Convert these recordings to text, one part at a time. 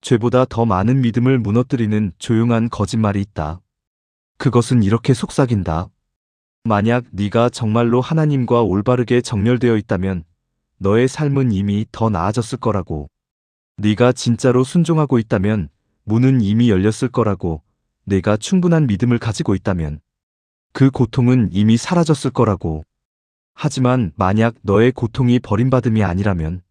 죄보다 더 많은 믿음을 무너뜨리는 조용한 거짓말이 있다. 그것은 이렇게 속삭인다. 만약 네가 정말로 하나님과 올바르게 정렬되어 있다면 너의 삶은 이미 더 나아졌을 거라고. 네가 진짜로 순종하고 있다면 문은 이미 열렸을 거라고. 내가 충분한 믿음을 가지고 있다면 그 고통은 이미 사라졌을 거라고. 하지만 만약 너의 고통이 버림받음이 아니라면,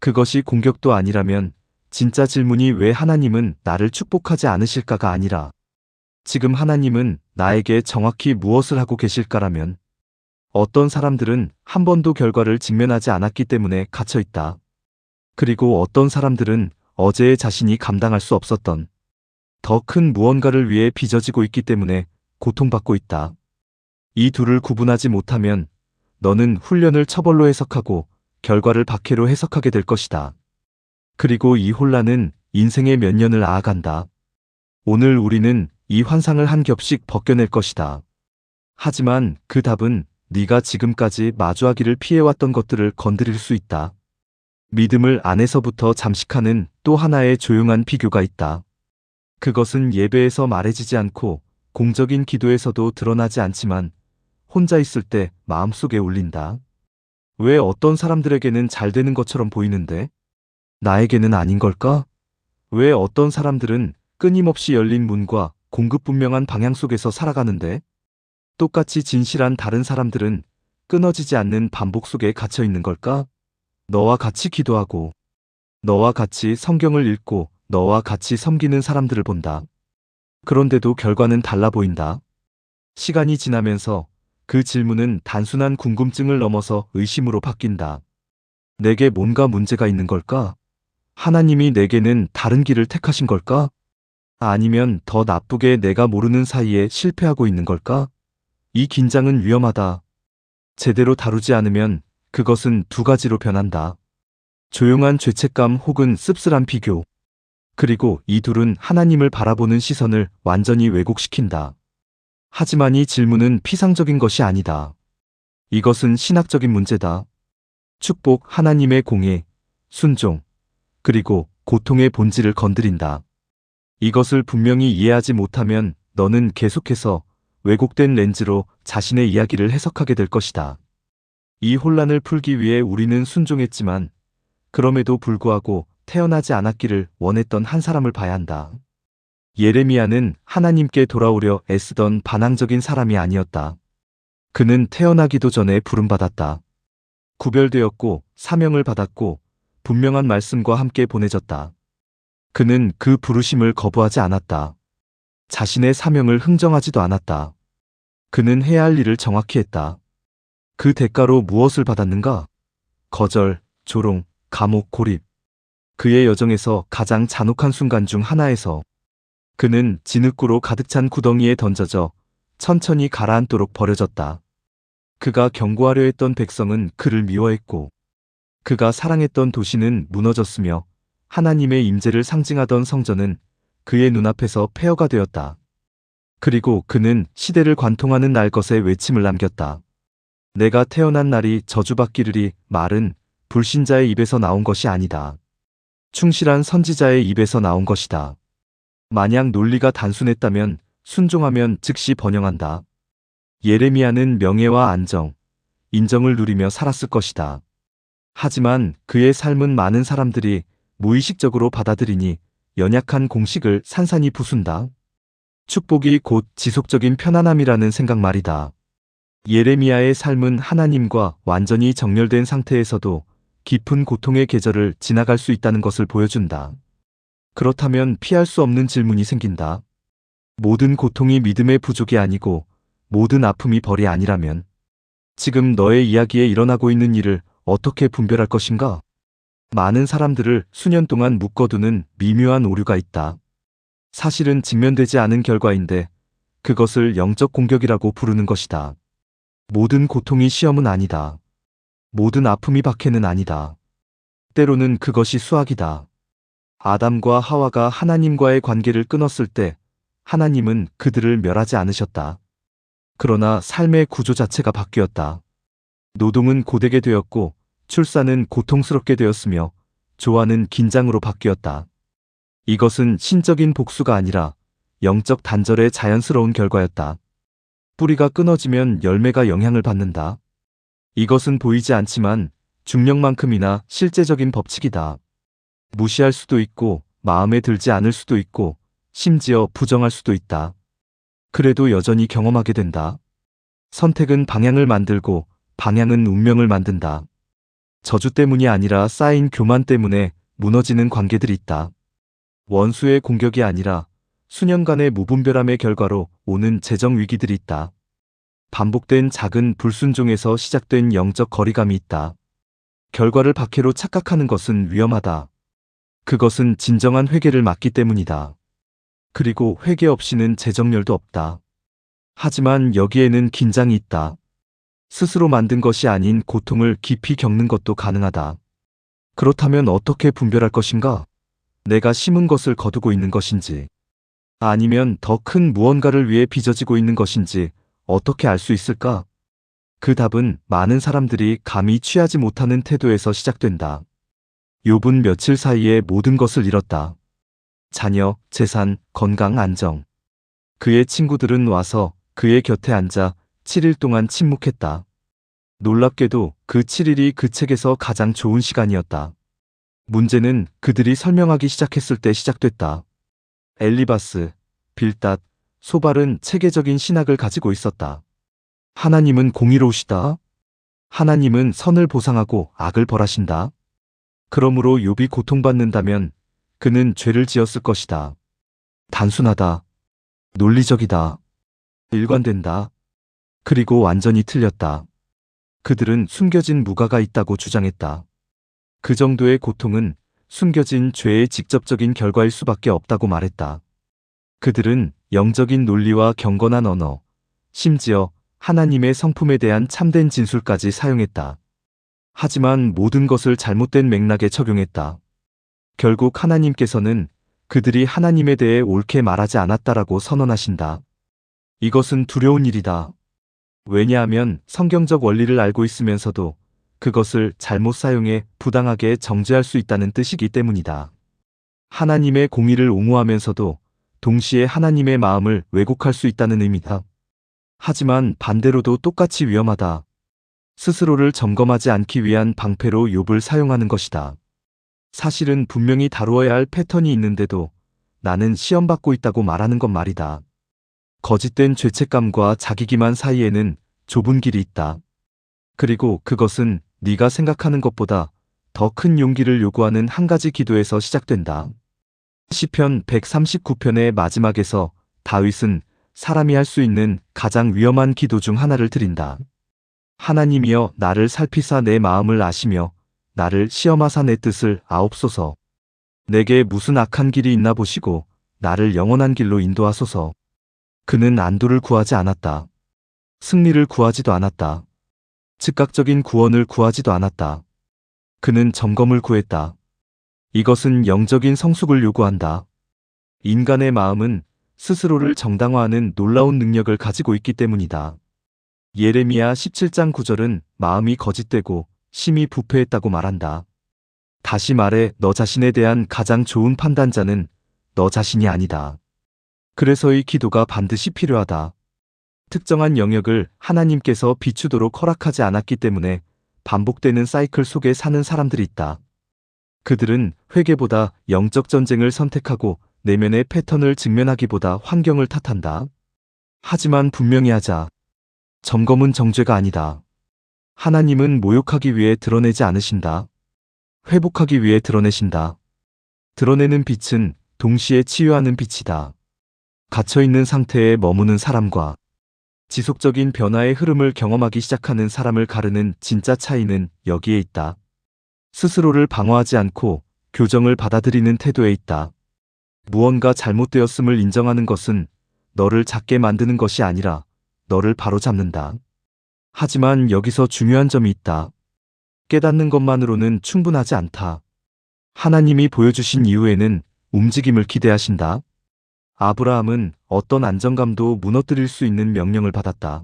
그것이 공격도 아니라면 진짜 질문이 왜 하나님은 나를 축복하지 않으실까가 아니라 지금 하나님은 나에게 정확히 무엇을 하고 계실까라면, 어떤 사람들은 한 번도 결과를 직면하지 않았기 때문에 갇혀 있다. 그리고 어떤 사람들은 어제의 자신이 감당할 수 없었던 더 큰 무언가를 위해 빚어지고 있기 때문에 고통받고 있다. 이 둘을 구분하지 못하면 너는 훈련을 처벌로 해석하고 결과를 박해로 해석하게 될 것이다. 그리고 이 혼란은 인생의 몇 년을 앗아간다. 오늘 우리는 이 환상을 한 겹씩 벗겨낼 것이다. 하지만 그 답은 네가 지금까지 마주하기를 피해왔던 것들을 건드릴 수 있다. 믿음을 안에서부터 잠식하는 또 하나의 조용한 비교가 있다. 그것은 예배에서 말해지지 않고 공적인 기도에서도 드러나지 않지만 혼자 있을 때 마음속에 울린다. 왜 어떤 사람들에게는 잘 되는 것처럼 보이는데 나에게는 아닌 걸까? 왜 어떤 사람들은 끊임없이 열린 문과 공급분명한 방향 속에서 살아가는데 똑같이 진실한 다른 사람들은 끊어지지 않는 반복 속에 갇혀 있는 걸까? 너와 같이 기도하고, 너와 같이 성경을 읽고, 너와 같이 섬기는 사람들을 본다. 그런데도 결과는 달라 보인다. 시간이 지나면서 그 질문은 단순한 궁금증을 넘어서 의심으로 바뀐다. 내게 뭔가 문제가 있는 걸까? 하나님이 내게는 다른 길을 택하신 걸까? 아니면 더 나쁘게 내가 모르는 사이에 실패하고 있는 걸까? 이 긴장은 위험하다. 제대로 다루지 않으면 그것은 두 가지로 변한다. 조용한 죄책감 혹은 씁쓸한 비교. 그리고 이 둘은 하나님을 바라보는 시선을 완전히 왜곡시킨다. 하지만 이 질문은 피상적인 것이 아니다. 이것은 신학적인 문제다. 축복, 하나님의 공의, 순종, 그리고 고통의 본질을 건드린다. 이것을 분명히 이해하지 못하면 너는 계속해서 왜곡된 렌즈로 자신의 이야기를 해석하게 될 것이다. 이 혼란을 풀기 위해 우리는 순종했지만 그럼에도 불구하고 태어나지 않았기를 원했던 한 사람을 봐야 한다. 예레미야는 하나님께 돌아오려 애쓰던 반항적인 사람이 아니었다. 그는 태어나기도 전에 부름받았다. 구별되었고 사명을 받았고 분명한 말씀과 함께 보내졌다. 그는 그 부르심을 거부하지 않았다. 자신의 사명을 흥정하지도 않았다. 그는 해야 할 일을 정확히 했다. 그 대가로 무엇을 받았는가? 거절, 조롱, 감옥, 고립. 그의 여정에서 가장 잔혹한 순간 중 하나에서 그는 진흙구로 가득 찬 구덩이에 던져져 천천히 가라앉도록 버려졌다. 그가 경고하려 했던 백성은 그를 미워했고 그가 사랑했던 도시는 무너졌으며 하나님의 임재를 상징하던 성전은 그의 눈앞에서 폐허가 되었다. 그리고 그는 시대를 관통하는 날것의 외침을 남겼다. 내가 태어난 날이 저주받기르리. 말은 불신자의 입에서 나온 것이 아니다. 충실한 선지자의 입에서 나온 것이다. 만약 논리가 단순했다면 순종하면 즉시 번영한다. 예레미야는 명예와 안정, 인정을 누리며 살았을 것이다. 하지만 그의 삶은 많은 사람들이 무의식적으로 받아들이니 연약한 공식을 산산이 부순다. 축복이 곧 지속적인 편안함이라는 생각 말이다. 예레미야의 삶은 하나님과 완전히 정렬된 상태에서도 깊은 고통의 계절을 지나갈 수 있다는 것을 보여준다. 그렇다면 피할 수 없는 질문이 생긴다. 모든 고통이 믿음의 부족이 아니고 모든 아픔이 벌이 아니라면 지금 너의 이야기에 일어나고 있는 일을 어떻게 분별할 것인가? 많은 사람들을 수년 동안 묶어두는 미묘한 오류가 있다. 사실은 직면되지 않은 결과인데 그것을 영적 공격이라고 부르는 것이다. 모든 고통이 시험은 아니다. 모든 아픔이 박해는 아니다. 때로는 그것이 수학이다. 아담과 하와가 하나님과의 관계를 끊었을 때 하나님은 그들을 멸하지 않으셨다. 그러나 삶의 구조 자체가 바뀌었다. 노동은 고되게 되었고 출산은 고통스럽게 되었으며 조화는 긴장으로 바뀌었다. 이것은 신적인 복수가 아니라 영적 단절의 자연스러운 결과였다. 뿌리가 끊어지면 열매가 영향을 받는다. 이것은 보이지 않지만 중력만큼이나 실제적인 법칙이다. 무시할 수도 있고 마음에 들지 않을 수도 있고 심지어 부정할 수도 있다. 그래도 여전히 경험하게 된다. 선택은 방향을 만들고 방향은 운명을 만든다. 저주 때문이 아니라 쌓인 교만 때문에 무너지는 관계들이 있다. 원수의 공격이 아니라 수년간의 무분별함의 결과로 오는 재정 위기들이 있다. 반복된 작은 불순종에서 시작된 영적 거리감이 있다. 결과를 박해로 착각하는 것은 위험하다. 그것은 진정한 회개를 막기 때문이다. 그리고 회개 없이는 재정렬도 없다. 하지만 여기에는 긴장이 있다. 스스로 만든 것이 아닌 고통을 깊이 겪는 것도 가능하다. 그렇다면 어떻게 분별할 것인가? 내가 심은 것을 거두고 있는 것인지, 아니면 더 큰 무언가를 위해 빚어지고 있는 것인지 어떻게 알 수 있을까? 그 답은 많은 사람들이 감히 취하지 못하는 태도에서 시작된다. 욥은 며칠 사이에 모든 것을 잃었다. 자녀, 재산, 건강, 안정. 그의 친구들은 와서 그의 곁에 앉아 7일 동안 침묵했다. 놀랍게도 그 7일이 그 책에서 가장 좋은 시간이었다. 문제는 그들이 설명하기 시작했을 때 시작됐다. 엘리바스, 빌닷, 소발은 체계적인 신학을 가지고 있었다. 하나님은 공의로우시다. 하나님은 선을 보상하고 악을 벌하신다. 그러므로 욥이 고통받는다면 그는 죄를 지었을 것이다. 단순하다. 논리적이다. 일관된다. 그리고 완전히 틀렸다. 그들은 숨겨진 무가가 있다고 주장했다. 그 정도의 고통은 숨겨진 죄의 직접적인 결과일 수밖에 없다고 말했다. 그들은 영적인 논리와 경건한 언어, 심지어 하나님의 성품에 대한 참된 진술까지 사용했다. 하지만 모든 것을 잘못된 맥락에 적용했다. 결국 하나님께서는 그들이 하나님에 대해 옳게 말하지 않았다라고 선언하신다. 이것은 두려운 일이다. 왜냐하면 성경적 원리를 알고 있으면서도 그것을 잘못 사용해 부당하게 정죄할 수 있다는 뜻이기 때문이다. 하나님의 공의를 옹호하면서도 동시에 하나님의 마음을 왜곡할 수 있다는 의미다. 하지만 반대로도 똑같이 위험하다. 스스로를 점검하지 않기 위한 방패로 욥을 사용하는 것이다. 사실은 분명히 다루어야 할 패턴이 있는데도 나는 시험받고 있다고 말하는 것 말이다. 거짓된 죄책감과 자기기만 사이에는 좁은 길이 있다. 그리고 그것은 네가 생각하는 것보다 더 큰 용기를 요구하는 한 가지 기도에서 시작된다. 시편 139편의 마지막에서 다윗은 사람이 할 수 있는 가장 위험한 기도 중 하나를 드린다. 하나님이여 나를 살피사 내 마음을 아시며 나를 시험하사 내 뜻을 아옵소서. 내게 무슨 악한 길이 있나 보시고 나를 영원한 길로 인도하소서. 그는 안도를 구하지 않았다. 승리를 구하지도 않았다. 즉각적인 구원을 구하지도 않았다. 그는 점검을 구했다. 이것은 영적인 성숙을 요구한다. 인간의 마음은 스스로를 정당화하는 놀라운 능력을 가지고 있기 때문이다. 예레미야 17장 9절은 마음이 거짓되고 심히 부패했다고 말한다. 다시 말해 너 자신에 대한 가장 좋은 판단자는 너 자신이 아니다. 그래서 이 기도가 반드시 필요하다. 특정한 영역을 하나님께서 비추도록 허락하지 않았기 때문에 반복되는 사이클 속에 사는 사람들이 있다. 그들은 회개보다 영적 전쟁을 선택하고 내면의 패턴을 직면하기보다 환경을 탓한다. 하지만 분명히 하자. 점검은 정죄가 아니다. 하나님은 모욕하기 위해 드러내지 않으신다. 회복하기 위해 드러내신다. 드러내는 빛은 동시에 치유하는 빛이다. 갇혀있는 상태에 머무는 사람과 지속적인 변화의 흐름을 경험하기 시작하는 사람을 가르는 진짜 차이는 여기에 있다. 스스로를 방어하지 않고 교정을 받아들이는 태도에 있다. 무언가 잘못되었음을 인정하는 것은 너를 작게 만드는 것이 아니라 너를 바로잡는다. 하지만 여기서 중요한 점이 있다. 깨닫는 것만으로는 충분하지 않다. 하나님이 보여주신 이후에는 움직임을 기대하신다. 아브라함은 어떤 안정감도 무너뜨릴 수 있는 명령을 받았다.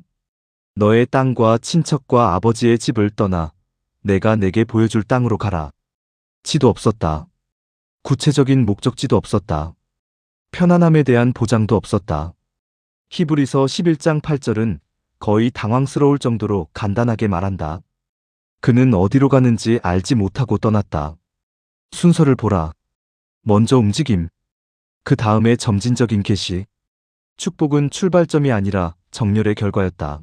너의 땅과 친척과 아버지의 집을 떠나 내가 내게 보여줄 땅으로 가라. 지도 없었다. 구체적인 목적지도 없었다. 편안함에 대한 보장도 없었다. 히브리서 11장 8절은 거의 당황스러울 정도로 간단하게 말한다. 그는 어디로 가는지 알지 못하고 떠났다. 순서를 보라. 먼저 움직임. 그 다음에 점진적인 계시. 축복은 출발점이 아니라 정렬의 결과였다.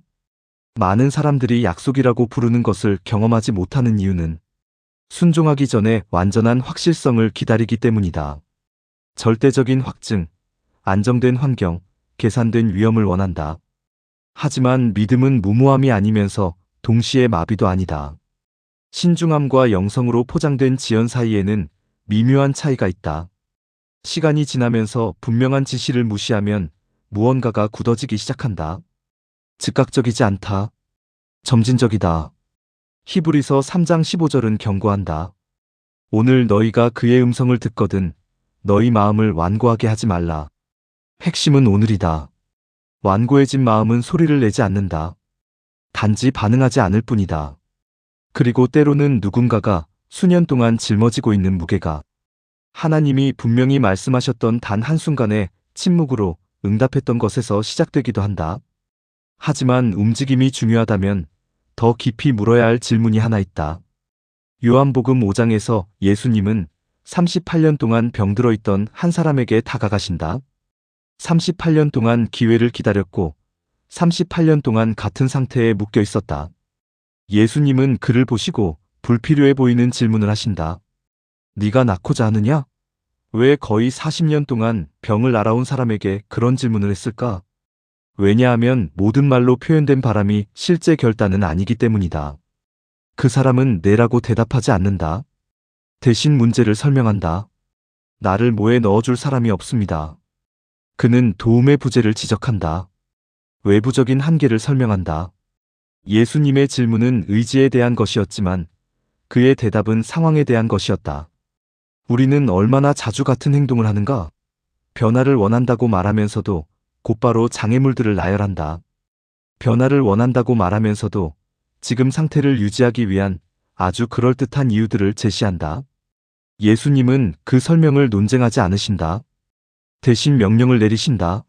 많은 사람들이 약속이라고 부르는 것을 경험하지 못하는 이유는 순종하기 전에 완전한 확실성을 기다리기 때문이다. 절대적인 확증, 안정된 환경, 계산된 위험을 원한다. 하지만 믿음은 무모함이 아니면서 동시에 마비도 아니다. 신중함과 영성으로 포장된 지연 사이에는 미묘한 차이가 있다. 시간이 지나면서 분명한 지시를 무시하면 무언가가 굳어지기 시작한다. 즉각적이지 않다. 점진적이다. 히브리서 3장 15절은 경고한다. 오늘 너희가 그의 음성을 듣거든 너희 마음을 완고하게 하지 말라. 핵심은 오늘이다. 완고해진 마음은 소리를 내지 않는다. 단지 반응하지 않을 뿐이다. 그리고 때로는 누군가가 수년 동안 짊어지고 있는 무게가 하나님이 분명히 말씀하셨던 단 한순간의 침묵으로 응답했던 것에서 시작되기도 한다. 하지만 움직임이 중요하다면 더 깊이 물어야 할 질문이 하나 있다. 요한복음 5장에서 예수님은 38년 동안 병들어 있던 한 사람에게 다가가신다. 38년 동안 기회를 기다렸고 38년 동안 같은 상태에 묶여 있었다. 예수님은 그를 보시고 불필요해 보이는 질문을 하신다. 네가 낫고자 하느냐? 왜 거의 40년 동안 병을 앓아온 사람에게 그런 질문을 했을까? 왜냐하면 모든 말로 표현된 바람이 실제 결단은 아니기 때문이다. 그 사람은 네라고 대답하지 않는다. 대신 문제를 설명한다. 나를 뭐에 넣어줄 사람이 없습니다. 그는 도움의 부재를 지적한다. 외부적인 한계를 설명한다. 예수님의 질문은 의지에 대한 것이었지만 그의 대답은 상황에 대한 것이었다. 우리는 얼마나 자주 같은 행동을 하는가? 변화를 원한다고 말하면서도 곧바로 장애물들을 나열한다. 변화를 원한다고 말하면서도 지금 상태를 유지하기 위한 아주 그럴듯한 이유들을 제시한다. 예수님은 그 설명을 논쟁하지 않으신다. 대신 명령을 내리신다.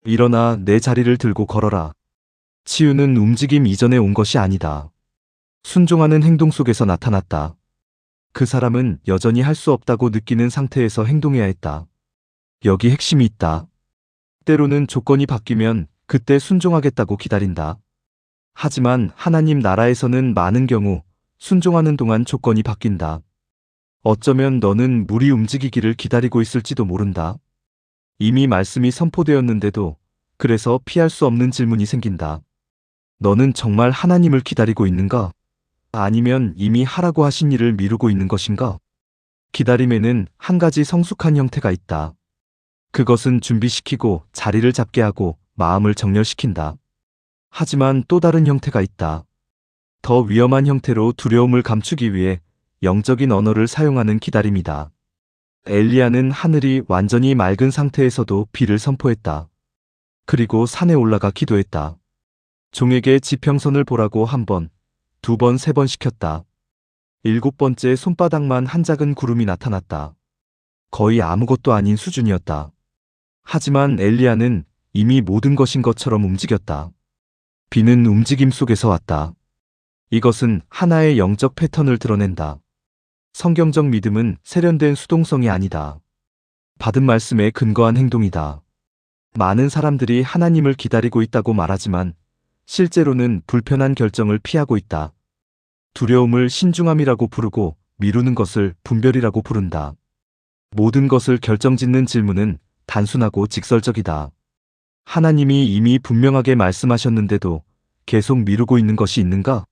일어나 내 자리를 들고 걸어라. 치유는 움직임 이전에 온 것이 아니다. 순종하는 행동 속에서 나타났다. 그 사람은 여전히 할 수 없다고 느끼는 상태에서 행동해야 했다. 여기 핵심이 있다. 때로는 조건이 바뀌면 그때 순종하겠다고 기다린다. 하지만 하나님 나라에서는 많은 경우 순종하는 동안 조건이 바뀐다. 어쩌면 너는 물이 움직이기를 기다리고 있을지도 모른다. 이미 말씀이 선포되었는데도 그래서 피할 수 없는 질문이 생긴다. 너는 정말 하나님을 기다리고 있는가? 아니면 이미 하라고 하신 일을 미루고 있는 것인가? 기다림에는 한 가지 성숙한 형태가 있다. 그것은 준비시키고 자리를 잡게 하고 마음을 정렬시킨다. 하지만 또 다른 형태가 있다. 더 위험한 형태로 두려움을 감추기 위해 영적인 언어를 사용하는 기다림이다. 엘리야는 하늘이 완전히 맑은 상태에서도 비를 선포했다. 그리고 산에 올라가 기도했다. 종에게 지평선을 보라고 한 번, 두 번, 세 번 시켰다. 7번째 손바닥만 한 작은 구름이 나타났다. 거의 아무것도 아닌 수준이었다. 하지만 엘리야는 이미 모든 것인 것처럼 움직였다. 비는 움직임 속에서 왔다. 이것은 하나의 영적 패턴을 드러낸다. 성경적 믿음은 세련된 수동성이 아니다. 받은 말씀에 근거한 행동이다. 많은 사람들이 하나님을 기다리고 있다고 말하지만 실제로는 불편한 결정을 피하고 있다. 두려움을 신중함이라고 부르고 미루는 것을 분별이라고 부른다. 모든 것을 결정짓는 질문은 단순하고 직설적이다. 하나님이 이미 분명하게 말씀하셨는데도 계속 미루고 있는 것이 있는가?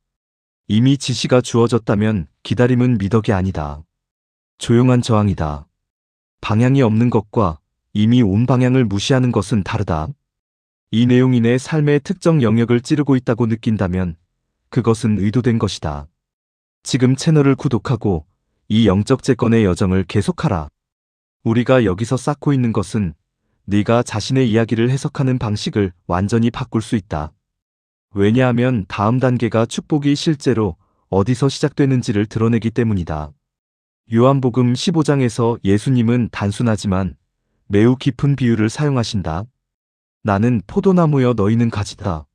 이미 지시가 주어졌다면 기다림은 미덕이 아니다. 조용한 저항이다. 방향이 없는 것과 이미 온 방향을 무시하는 것은 다르다. 이 내용이 내 삶의 특정 영역을 찌르고 있다고 느낀다면 그것은 의도된 것이다. 지금 채널을 구독하고 이 영적 재건의 여정을 계속하라. 우리가 여기서 쌓고 있는 것은 네가 자신의 이야기를 해석하는 방식을 완전히 바꿀 수 있다. 왜냐하면 다음 단계가 축복이 실제로 어디서 시작되는지를 드러내기 때문이다. 요한복음 15장에서 예수님은 단순하지만 매우 깊은 비유를 사용하신다. 나는 포도나무여 너희는 가지다.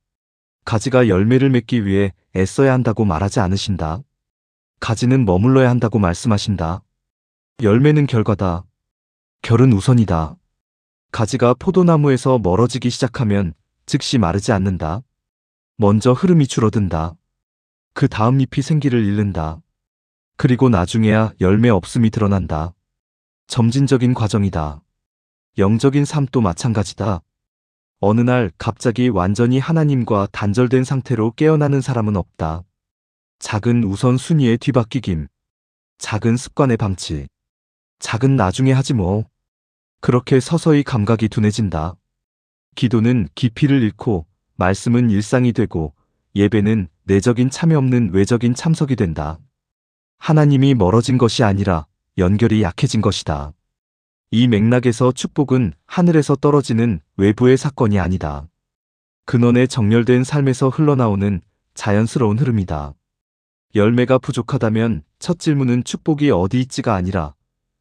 가지가 열매를 맺기 위해 애써야 한다고 말하지 않으신다. 가지는 머물러야 한다고 말씀하신다. 열매는 결과다. 결은 우선이다. 가지가 포도나무에서 멀어지기 시작하면 즉시 마르지 않는다. 먼저 흐름이 줄어든다. 그 다음 잎이 생기를 잃는다. 그리고 나중에야 열매 없음이 드러난다. 점진적인 과정이다. 영적인 삶도 마찬가지다. 어느 날 갑자기 완전히 하나님과 단절된 상태로 깨어나는 사람은 없다. 작은 우선순위의 뒤바뀌김, 작은 습관의 방치, 작은 나중에 하지 뭐. 그렇게 서서히 감각이 둔해진다. 기도는 깊이를 잃고 말씀은 일상이 되고 예배는 내적인 참여 없는 외적인 참석이 된다. 하나님이 멀어진 것이 아니라 연결이 약해진 것이다. 이 맥락에서 축복은 하늘에서 떨어지는 외부의 사건이 아니다. 근원의 정렬된 삶에서 흘러나오는 자연스러운 흐름이다. 열매가 부족하다면 첫 질문은 축복이 어디 있지가 아니라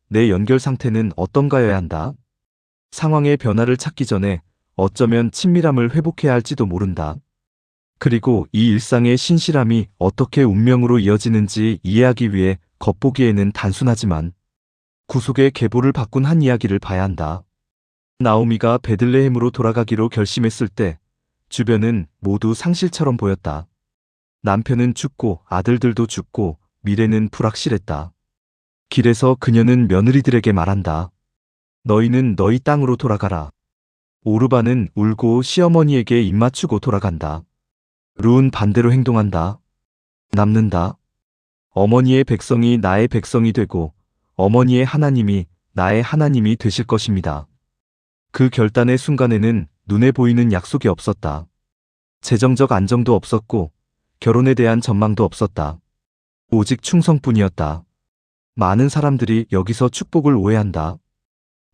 내 연결 상태는 어떤가여야 한다. 상황의 변화를 찾기 전에 어쩌면 친밀함을 회복해야 할지도 모른다. 그리고 이 일상의 신실함이 어떻게 운명으로 이어지는지 이해하기 위해 겉보기에는 단순하지만 구속의 계보를 바꾼 한 이야기를 봐야 한다. 나오미가 베들레헴으로 돌아가기로 결심했을 때 주변은 모두 상실처럼 보였다. 남편은 죽고 아들들도 죽고 미래는 불확실했다. 길에서 그녀는 며느리들에게 말한다. 너희는 너희 땅으로 돌아가라. 오르바는 울고 시어머니에게 입맞추고 돌아간다. 룻은 반대로 행동한다. 남는다. 어머니의 백성이 나의 백성이 되고 어머니의 하나님이 나의 하나님이 되실 것입니다. 그 결단의 순간에는 눈에 보이는 약속이 없었다. 재정적 안정도 없었고 결혼에 대한 전망도 없었다. 오직 충성뿐이었다. 많은 사람들이 여기서 축복을 오해한다.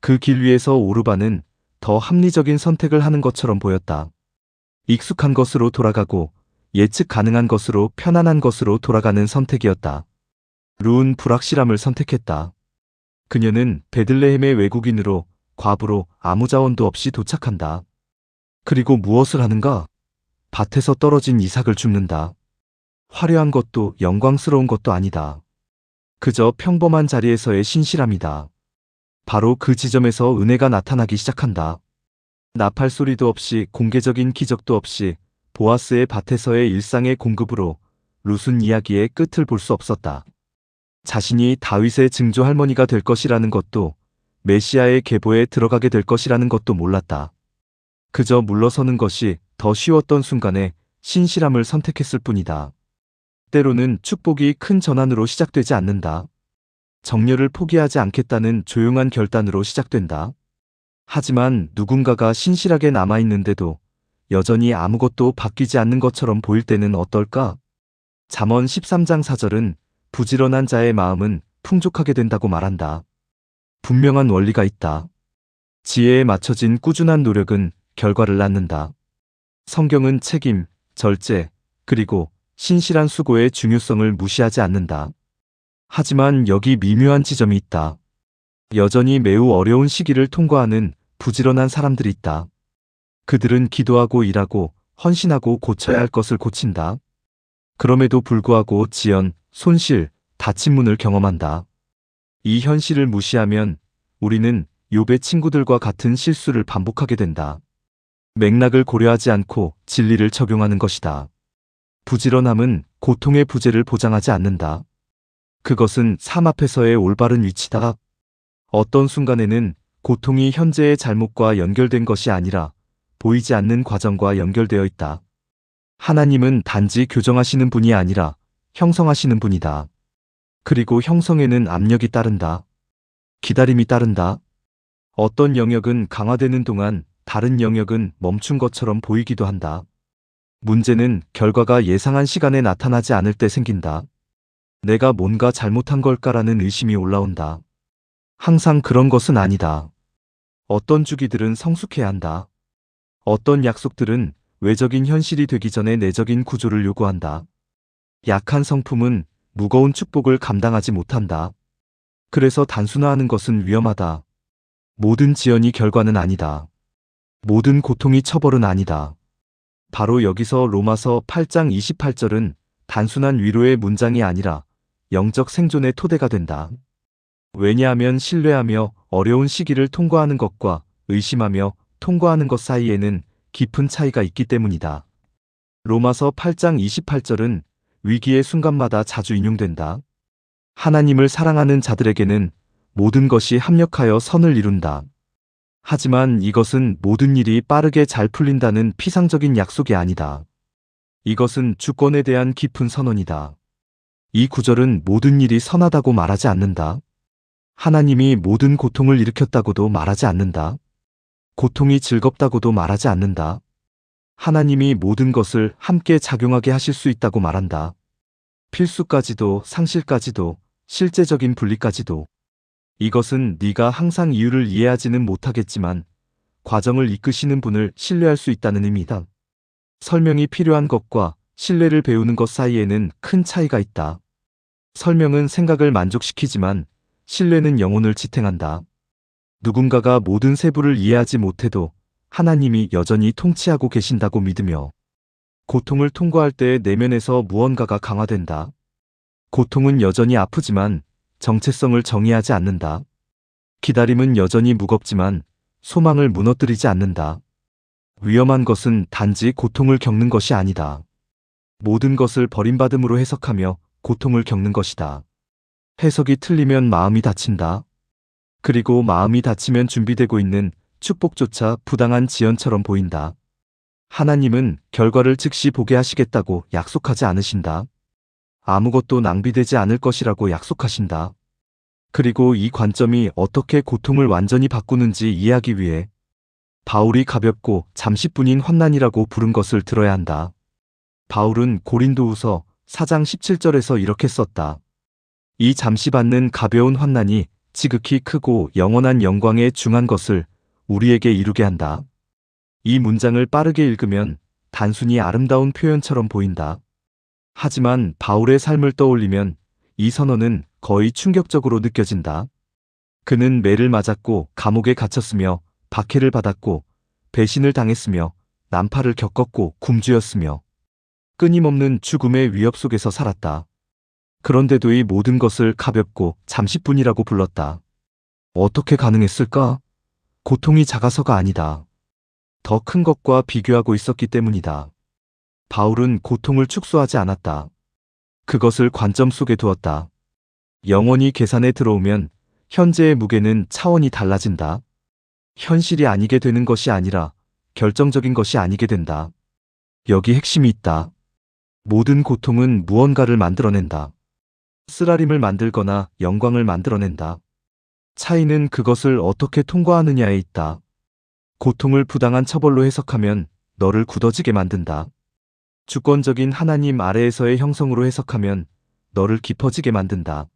그 길 위에서 오르바는 더 합리적인 선택을 하는 것처럼 보였다. 익숙한 것으로 돌아가고 예측 가능한 것으로 편안한 것으로 돌아가는 선택이었다. 룻은 불확실함을 선택했다. 그녀는 베들레헴의 외국인으로 과부로 아무 자원도 없이 도착한다. 그리고 무엇을 하는가? 밭에서 떨어진 이삭을 줍는다. 화려한 것도 영광스러운 것도 아니다. 그저 평범한 자리에서의 신실함이다. 바로 그 지점에서 은혜가 나타나기 시작한다. 나팔 소리도 없이 공개적인 기적도 없이 보아스의 밭에서의 일상의 공급으로 룻은 이야기의 끝을 볼 수 없었다. 자신이 다윗의 증조 할머니가 될 것이라는 것도 메시아의 계보에 들어가게 될 것이라는 것도 몰랐다. 그저 물러서는 것이 더 쉬웠던 순간에 신실함을 선택했을 뿐이다. 때로는 축복이 큰 전환으로 시작되지 않는다. 정열을 포기하지 않겠다는 조용한 결단으로 시작된다. 하지만 누군가가 신실하게 남아있는데도 여전히 아무것도 바뀌지 않는 것처럼 보일 때는 어떨까? 잠언 13장 4절은 부지런한 자의 마음은 풍족하게 된다고 말한다. 분명한 원리가 있다. 지혜에 맞춰진 꾸준한 노력은 결과를 낳는다. 성경은 책임, 절제, 그리고 신실한 수고의 중요성을 무시하지 않는다. 하지만 여기 미묘한 지점이 있다. 여전히 매우 어려운 시기를 통과하는 부지런한 사람들이 있다. 그들은 기도하고 일하고 헌신하고 고쳐야 할 것을 고친다. 그럼에도 불구하고 지연, 손실, 닫힌 문을 경험한다. 이 현실을 무시하면 우리는 욥의 친구들과 같은 실수를 반복하게 된다. 맥락을 고려하지 않고 진리를 적용하는 것이다. 부지런함은 고통의 부재를 보장하지 않는다. 그것은 삶 앞에서의 올바른 위치다. 어떤 순간에는 고통이 현재의 잘못과 연결된 것이 아니라 보이지 않는 과정과 연결되어 있다. 하나님은 단지 교정하시는 분이 아니라 형성하시는 분이다. 그리고 형성에는 압력이 따른다. 기다림이 따른다. 어떤 영역은 강화되는 동안 다른 영역은 멈춘 것처럼 보이기도 한다. 문제는 결과가 예상한 시간에 나타나지 않을 때 생긴다. 내가 뭔가 잘못한 걸까라는 의심이 올라온다. 항상 그런 것은 아니다. 어떤 주기들은 성숙해야 한다. 어떤 약속들은 외적인 현실이 되기 전에 내적인 구조를 요구한다. 약한 성품은 무거운 축복을 감당하지 못한다. 그래서 단순화하는 것은 위험하다. 모든 지연이 결과는 아니다. 모든 고통이 처벌은 아니다. 바로 여기서 로마서 8장 28절은 단순한 위로의 문장이 아니라 영적 생존의 토대가 된다. 왜냐하면 신뢰하며 어려운 시기를 통과하는 것과 의심하며 통과하는 것 사이에는 깊은 차이가 있기 때문이다. 로마서 8장 28절은 위기의 순간마다 자주 인용된다. 하나님을 사랑하는 자들에게는 모든 것이 합력하여 선을 이룬다. 하지만 이것은 모든 일이 빠르게 잘 풀린다는 피상적인 약속이 아니다. 이것은 주권에 대한 깊은 선언이다. 이 구절은 모든 일이 선하다고 말하지 않는다. 하나님이 모든 고통을 일으켰다고도 말하지 않는다. 고통이 즐겁다고도 말하지 않는다. 하나님이 모든 것을 함께 작용하게 하실 수 있다고 말한다. 필수까지도, 상실까지도, 실제적인 분리까지도. 이것은 네가 항상 이유를 이해하지는 못하겠지만 과정을 이끄시는 분을 신뢰할 수 있다는 의미다. 설명이 필요한 것과 신뢰를 배우는 것 사이에는 큰 차이가 있다. 설명은 생각을 만족시키지만 신뢰는 영혼을 지탱한다. 누군가가 모든 세부를 이해하지 못해도 하나님이 여전히 통치하고 계신다고 믿으며 고통을 통과할 때의 내면에서 무언가가 강화된다. 고통은 여전히 아프지만 정체성을 정의하지 않는다. 기다림은 여전히 무겁지만 소망을 무너뜨리지 않는다. 위험한 것은 단지 고통을 겪는 것이 아니다. 모든 것을 버림받음으로 해석하며 고통을 겪는 것이다. 해석이 틀리면 마음이 다친다. 그리고 마음이 다치면 준비되고 있는 축복조차 부당한 지연처럼 보인다. 하나님은 결과를 즉시 보게 하시겠다고 약속하지 않으신다. 아무것도 낭비되지 않을 것이라고 약속하신다. 그리고 이 관점이 어떻게 고통을 완전히 바꾸는지 이해하기 위해 바울이 가볍고 잠시뿐인 환난이라고 부른 것을 들어야 한다. 바울은 고린도후서 4장 17절에서 이렇게 썼다. 이 잠시 받는 가벼운 환난이 지극히 크고 영원한 영광에 중한 것을 우리에게 이루게 한다. 이 문장을 빠르게 읽으면 단순히 아름다운 표현처럼 보인다. 하지만 바울의 삶을 떠올리면 이 선언은 거의 충격적으로 느껴진다. 그는 매를 맞았고 감옥에 갇혔으며 박해를 받았고 배신을 당했으며 난파를 겪었고 굶주렸으며 끊임없는 죽음의 위협 속에서 살았다. 그런데도 이 모든 것을 가볍고 잠시뿐이라고 불렀다. 어떻게 가능했을까? 고통이 작아서가 아니다. 더 큰 것과 비교하고 있었기 때문이다. 바울은 고통을 축소하지 않았다. 그것을 관점 속에 두었다. 영원히 계산에 들어오면 현재의 무게는 차원이 달라진다. 현실이 아니게 되는 것이 아니라 결정적인 것이 아니게 된다. 여기 핵심이 있다. 모든 고통은 무언가를 만들어낸다. 쓰라림을 만들거나 영광을 만들어낸다. 차이는 그것을 어떻게 통과하느냐에 있다. 고통을 부당한 처벌로 해석하면 너를 굳어지게 만든다. 주권적인 하나님 아래에서의 형성으로 해석하면 너를 깊어지게 만든다.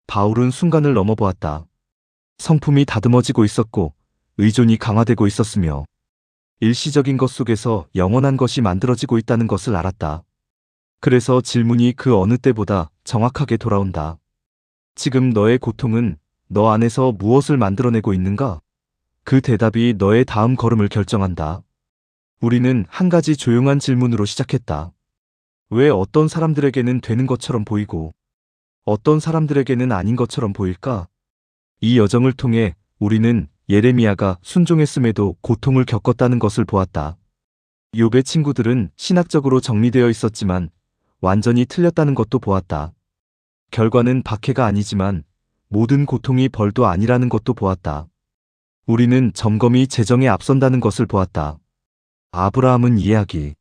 바울은 순간을 넘어보았다. 성품이 다듬어지고 있었고 의존이 강화되고 있었으며 일시적인 것 속에서 영원한 것이 만들어지고 있다는 것을 알았다. 그래서 질문이 그 어느 때보다 정확하게 돌아온다. 지금 너의 고통은 너 안에서 무엇을 만들어내고 있는가? 그 대답이 너의 다음 걸음을 결정한다. 우리는 한 가지 조용한 질문으로 시작했다. 왜 어떤 사람들에게는 되는 것처럼 보이고 어떤 사람들에게는 아닌 것처럼 보일까? 이 여정을 통해 우리는 예레미야가 순종했음에도 고통을 겪었다는 것을 보았다. 욥의 친구들은 신학적으로 정리되어 있었지만 완전히 틀렸다는 것도 보았다. 결과는 박해가 아니지만 모든 고통이 벌도 아니라는 것도 보았다. 우리는 점검이 재정에 앞선다는 것을 보았다. 아브라함은 이해하기